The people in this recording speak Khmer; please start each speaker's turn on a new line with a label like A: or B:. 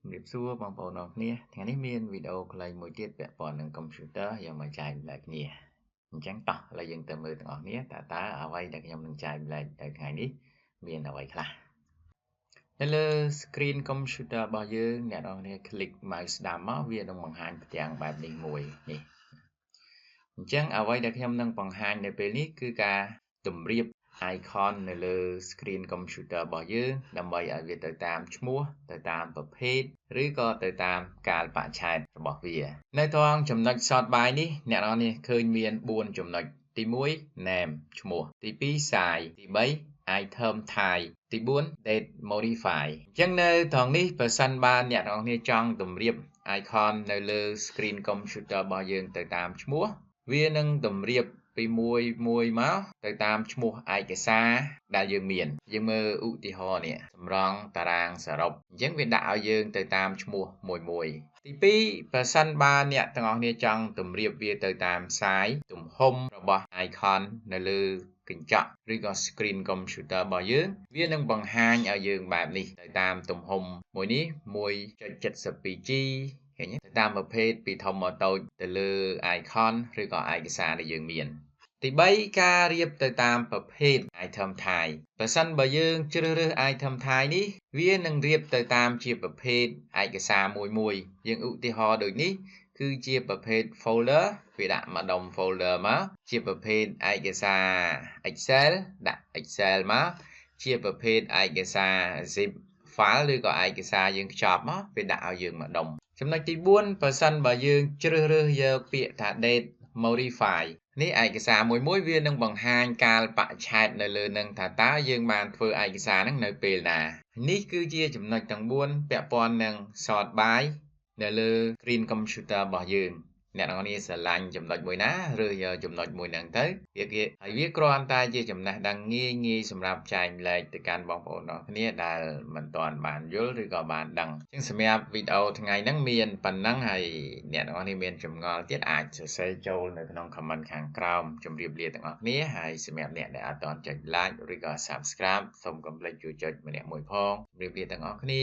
A: Nghiệp xưa bằng bộ nọ nia,ថ្ងៃនេះមានវីដេអូខ្លីមួយទៀតពាក់ព័ន្ធនឹងកុំព្យូទ័រយកមកចែកម្លែកគ្នាអញ្ចឹងតោះឥឡូវយើងទៅមើលទាំងអស់គ្នាតើអ្វីដែលខ្ញុំនឹងចែកម្លែកនៅថ្ងៃនេះមានអ្វីខ្លះនៅលើ screen computer របស់យើងអ្នកនរគ្នា click mouse ស្ដាំមកវានឹងបង្ហាញផ្ទាំងបែបនេះមួយនេះអញ្ចឹងអ្វីដែលខ្ញុំនឹងបង្ហាញនៅពេលនេះគឺការតម្រៀប icon នៅលើ screen computer របស់យើងដើម្បីឲ្យវាទៅតាមឈ្មោះទៅតាមប្រភេទឬក៏ទៅតាមកាលបរិច្ឆេទរបស់វានៅត្រង់ចំណុច sort by នេះអ្នកនរនេះឃើញមាន4ចំណុចទី1 name ឈ្មោះទី2 size ទី3 item type ទី4 date modify អញ្ចឹងនៅត្រង់នេះបើសិនបើអ្នកនរគ្នាចង់តម្រៀប icon នៅលើ screen computer របស់យើងទៅតាមឈ្មោះវានឹងតម្រៀបពីមួយមកទៅតាមឈ្មោះឯកសារដែលយើងមានយើងមើលឧទាហរណ៍នេះសម្រង់តារាងសរុបអញ្ចឹងវាដាក់ឲ្យយើងទៅតាមឈ្មោះមួយទី2បើសិនបើអ្នកទាំងអស់គ្នាចង់តម្រៀបវាទៅតាម size ទំហំរបស់ icon នៅលើកញ្ចក់ឬក៏ screen computer របស់យើងវានឹងបង្ហាញឲ្យយើងបែបនេះទៅតាមទំហំមួយនេះ 1.72G ឃើញទេតាមប្រភេទពីធំមកតូចទៅលើ icon ឬក៏ឯកសារដែលយើងមានទី3ការរៀបទៅតាមប្រភេទ item type បើសិនបើយើងជ្រើសរើស item type នេះវានឹងរៀបទៅតាមជាប្រភេទឯកសារមួយយើងឧទាហរណ៍ដូចនេះគឺជាប្រភេទ folder វាដាក់មកដុំ folder មកជាប្រភេទឯកសារ Excel ដាក់ Excel មកជាប្រភេទឯកសារ zip file ឬក៏ឯកសារយើងខ្ចប់មកវាដាក់ឲ្យយើងមកដុំចំណុចទី4បើសិនបើយើងជ្រើសរើសយកពាក្យថា date modify នេះឯកសារមួយវានឹងបង្ហាញកាលបរិច្ឆេទនៅលើនឹងថាតើយើងបានធ្វើឯកសារហ្នឹងនៅពេលណានេះគឺជាចំណុចទាំង4ពាក់ព័ន្ធនឹង sort by នៅលើ screen computer របស់យើងអ្នកនរគ្នាស្រឡាញ់ចំណុចមួយណាឬយកចំណុចមួយហ្នឹងទៅហើយវាគ្រាន់តែជាចំណេះដឹងងាយសម្រាប់ចែកម្លែកទៅកាន់បងប្អូនអ្នកគ្នាដែលមិនទាន់បានយល់ឬក៏បានដឹងអញ្ចឹងសម្រាប់វីដេអូថ្ងៃហ្នឹងមានប៉ុណ្ណឹងហើយអ្នកនរគ្នាមានចម្ងល់ទៀតអាចសរសេរចូលនៅក្នុង comment ខាងក្រោមជម្រាបលាទាំងអស់គ្នាហើយសម្រាប់អ្នកដែលអត់ទាន់ចុច like ឬក៏ subscribe សូមកុំភ្លេចជួយចុចម្នាក់មួយផងជម្រាបលាទាំងអស់គ្នា